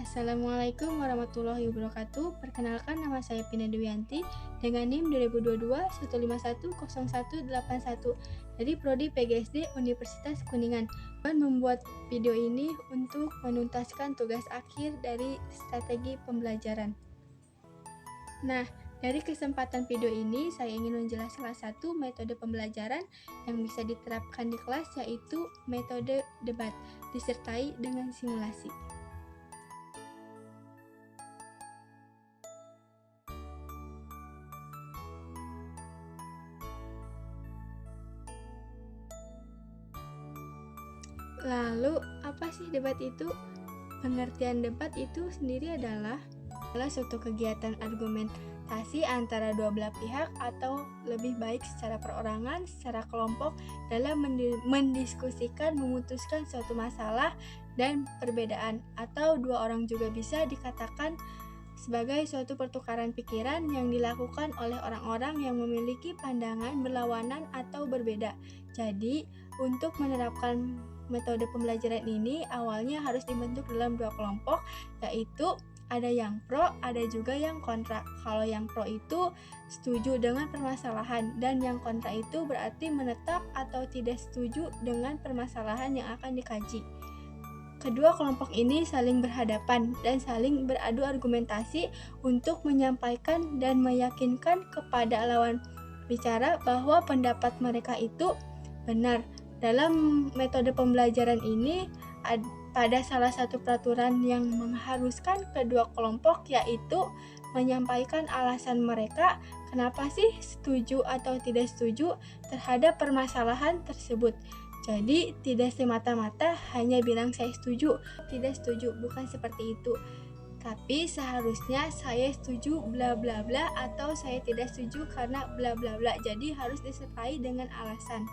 Assalamualaikum warahmatullahi wabarakatuh. Perkenalkan, nama saya Pina Dewianti dengan NIM 2022-1510181 dari Prodi PGSD Universitas Kuningan. Dan membuat video ini untuk menuntaskan tugas akhir dari strategi pembelajaran. Nah, dari kesempatan video ini saya ingin menjelaskan salah satu metode pembelajaran yang bisa diterapkan di kelas, yaitu metode debat disertai dengan simulasi. Lalu, apa sih debat itu? Pengertian debat itu sendiri adalah suatu kegiatan argumentasi antara dua belah pihak atau lebih baik secara perorangan, secara kelompok dalam mendiskusikan, memutuskan suatu masalah dan perbedaan, atau dua orang juga bisa dikatakan sebagai suatu pertukaran pikiran yang dilakukan oleh orang-orang yang memiliki pandangan berlawanan atau berbeda. Jadi, untuk menerapkan metode pembelajaran ini awalnya harus dibentuk dalam dua kelompok, yaitu ada yang pro, ada juga yang kontra. Kalau yang pro itu setuju dengan permasalahan, dan yang kontra itu berarti menetap atau tidak setuju dengan permasalahan yang akan dikaji. Kedua kelompok ini saling berhadapan dan saling beradu argumentasi untuk menyampaikan dan meyakinkan kepada lawan bicara bahwa pendapat mereka itu benar. Dalam metode pembelajaran ini, pada salah satu peraturan yang mengharuskan kedua kelompok, yaitu menyampaikan alasan mereka kenapa sih setuju atau tidak setuju terhadap permasalahan tersebut. Jadi tidak semata-mata hanya bilang saya setuju, tidak setuju, bukan seperti itu. Tapi seharusnya saya setuju bla bla bla atau saya tidak setuju karena bla bla bla. Jadi harus disertai dengan alasan.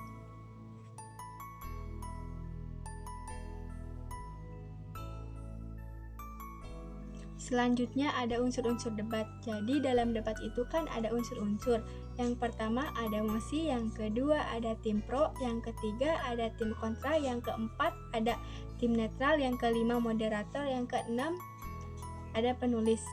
Selanjutnya ada unsur-unsur debat. Jadi dalam debat itu kan ada unsur-unsur. Yang pertama ada mosi, yang kedua ada tim pro, yang ketiga ada tim kontra, yang keempat ada tim netral, yang kelima moderator, yang keenam ada penulis.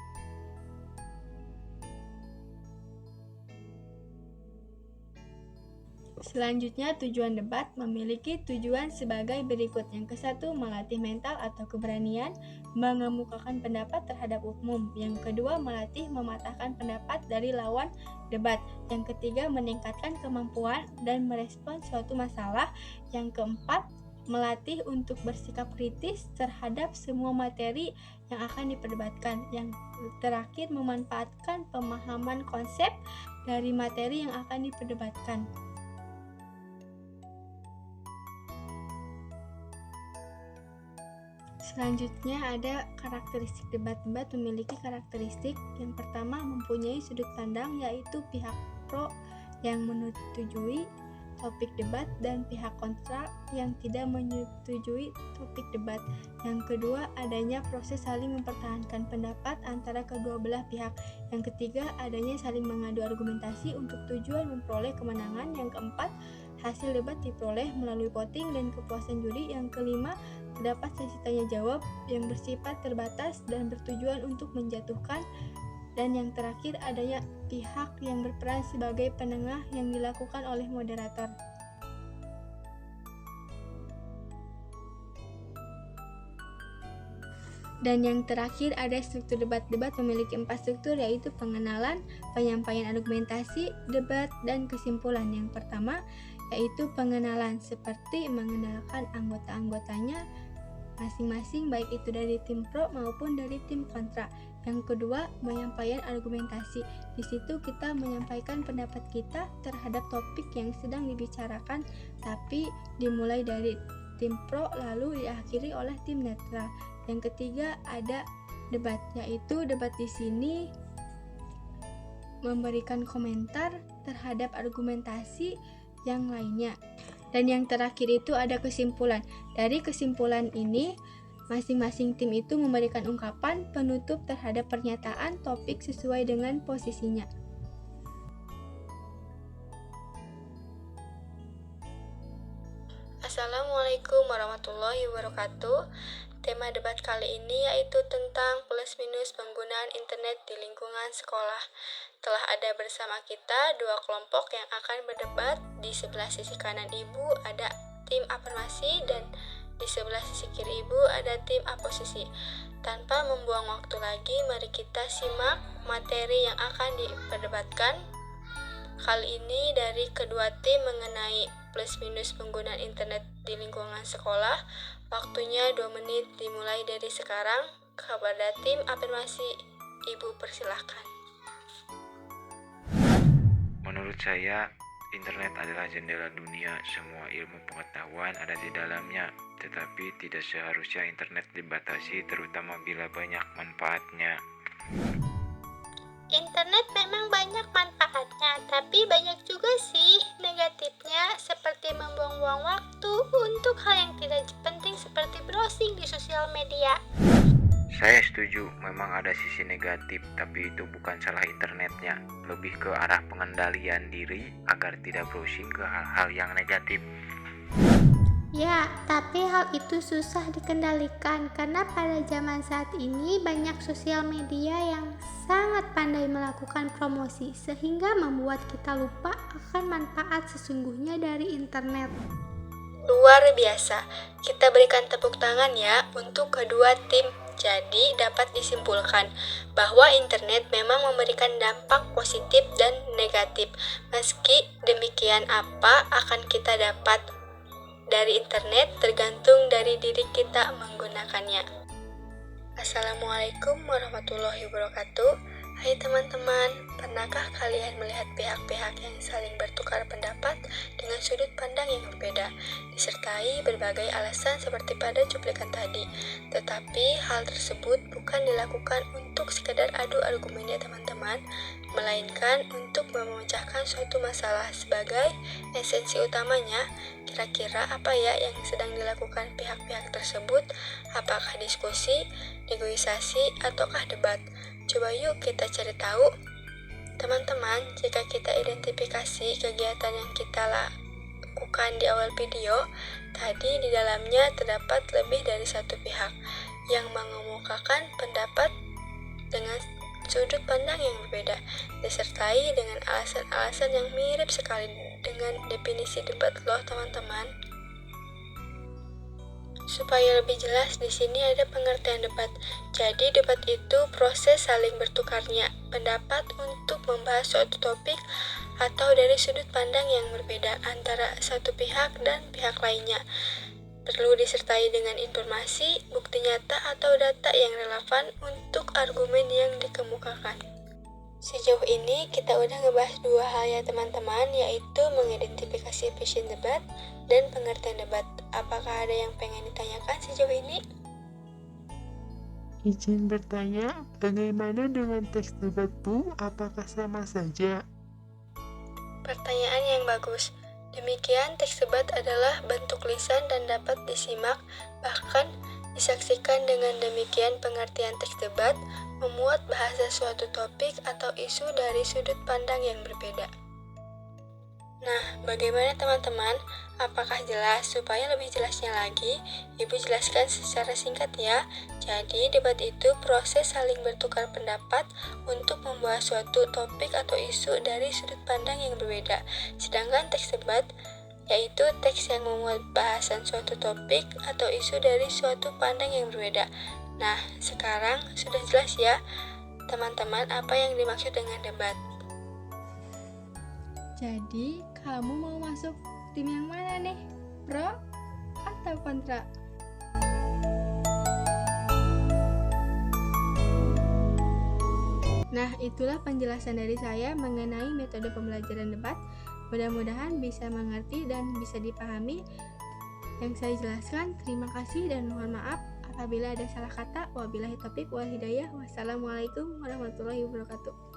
Selanjutnya, tujuan debat memiliki tujuan sebagai berikut. Yang ke-1, melatih mental atau keberanian mengemukakan pendapat terhadap umum. Yang kedua, melatih mematahkan pendapat dari lawan debat. Yang ketiga, meningkatkan kemampuan dan merespons suatu masalah. Yang keempat, melatih untuk bersikap kritis terhadap semua materi yang akan diperdebatkan. Yang terakhir, memanfaatkan pemahaman konsep dari materi yang akan diperdebatkan. Selanjutnya ada karakteristik debat. Debat memiliki karakteristik. Yang pertama, mempunyai sudut pandang, yaitu pihak pro yang menyetujui topik debat dan pihak kontra yang tidak menyetujui topik debat. Yang kedua, adanya proses saling mempertahankan pendapat antara kedua belah pihak. Yang ketiga, adanya saling mengadu argumentasi untuk tujuan memperoleh kemenangan. Yang keempat, hasil debat diperoleh melalui voting dan kepuasan juri. Yang kelima, terdapat sesi tanya jawab yang bersifat terbatas dan bertujuan untuk menjatuhkan. Dan yang terakhir, adanya pihak yang berperan sebagai penengah yang dilakukan oleh moderator. Dan yang terakhir ada struktur debat. Debat memiliki 4 struktur, yaitu pengenalan, penyampaian argumentasi, debat, dan kesimpulan. Yang pertama yaitu pengenalan, seperti mengenalkan anggota-anggotanya masing-masing, baik itu dari tim pro maupun dari tim kontra. Yang kedua, penyampaian argumentasi. Di situ kita menyampaikan pendapat kita terhadap topik yang sedang dibicarakan, tapi dimulai dari tim pro lalu diakhiri oleh tim netral. Yang ketiga ada debat, yaitu debat di sini memberikan komentar terhadap argumentasi yang lainnya. Dan yang terakhir itu ada kesimpulan. Dari kesimpulan ini, masing-masing tim itu memberikan ungkapan penutup terhadap pernyataan topik sesuai dengan posisinya. Assalamualaikum warahmatullahi wabarakatuh. Tema debat kali ini yaitu tentang plus minus penggunaan internet di lingkungan sekolah. Telah ada bersama kita dua kelompok yang akan berdebat. Di sebelah sisi kanan ibu ada tim afirmasi dan di sebelah sisi kiri ibu ada tim oposisi. Tanpa membuang waktu lagi, mari kita simak materi yang akan diperdebatkan. Kali ini dari kedua tim mengenai plus minus penggunaan internet di lingkungan sekolah. Waktunya 2 menit dimulai dari sekarang. Kepada tim afirmasi, Ibu persilahkan. Menurut saya, internet adalah jendela dunia. Semua ilmu pengetahuan ada di dalamnya. Tetapi tidak seharusnya internet dibatasi, terutama bila banyak manfaatnya. Internet memang banyak manfaatnya, tapi banyak juga sih negatifnya, seperti membuang-buang waktu untuk hal yang tidak penting seperti browsing di sosial media. Saya setuju, memang ada sisi negatif, tapi itu bukan salah internetnya. Lebih ke arah pengendalian diri agar tidak browsing ke hal-hal yang negatif. Ya, tapi hal itu susah dikendalikan karena pada zaman saat ini banyak sosial media yang sangat pandai melakukan promosi sehingga membuat kita lupa akan manfaat sesungguhnya dari internet. Luar biasa. Kita berikan tepuk tangan ya untuk kedua tim. Jadi dapat disimpulkan bahwa internet memang memberikan dampak positif dan negatif. Meski demikian, apa akan kita dapat dari internet tergantung dari diri kita menggunakannya. Assalamualaikum warahmatullahi wabarakatuh. Hai teman-teman, pernahkah kalian melihat pihak-pihak yang saling bertukar pendapat dengan sudut pandang yang berbeda, disertai berbagai alasan seperti pada cuplikan tadi? Tetapi hal tersebut bukan dilakukan untuk sekadar adu argumen ya teman-teman, melainkan untuk memecahkan suatu masalah. Sebagai esensi utamanya, kira-kira apa ya yang sedang dilakukan pihak-pihak tersebut? Apakah diskusi, negosiasi, ataukah debat? Coba yuk kita cari tahu. Teman-teman, jika kita identifikasi kegiatan yang kita lakukan di awal video, tadi di dalamnya terdapat lebih dari satu pihak yang mengemukakan pendapat dengan sudut pandang yang berbeda, disertai dengan alasan-alasan yang mirip sekali dengan definisi debat loh teman-teman. Supaya lebih jelas, di sini ada pengertian debat. Jadi, debat itu proses saling bertukarnya pendapat untuk membahas suatu topik atau dari sudut pandang yang berbeda antara satu pihak dan pihak lainnya. Perlu disertai dengan informasi, bukti nyata, atau data yang relevan untuk argumen yang dikemukakan. Sejauh ini kita udah ngebahas dua hal ya teman-teman, yaitu mengidentifikasi vision debat dan pengertian debat. Apakah ada yang pengen ditanyakan sejauh ini? Izin bertanya, bagaimana dengan teks debat Bu? Apakah sama saja? Pertanyaan yang bagus. Demikian, teks debat adalah bentuk lisan dan dapat disimak, bahkan disaksikan. Dengan demikian, pengertian teks debat memuat bahasa suatu topik atau isu dari sudut pandang yang berbeda. Nah, bagaimana teman-teman? Apakah jelas? Supaya lebih jelasnya lagi, Ibu jelaskan secara singkat ya. Jadi, debat itu proses saling bertukar pendapat untuk membahas suatu topik atau isu dari sudut pandang yang berbeda. Sedangkan teks debat yaitu teks yang memuat bahasan suatu topik atau isu dari suatu pandang yang berbeda. Nah, sekarang sudah jelas ya, teman-teman, apa yang dimaksud dengan debat. Jadi, kamu mau masuk tim yang mana nih? Pro atau kontra? Nah, itulah penjelasan dari saya mengenai metode pembelajaran debat. Mudah-mudahan bisa mengerti dan bisa dipahami yang saya jelaskan. Terima kasih dan mohon maaf apabila ada salah kata. Wabillahi taufiq wal hidayah. Wassalamualaikum warahmatullahi wabarakatuh.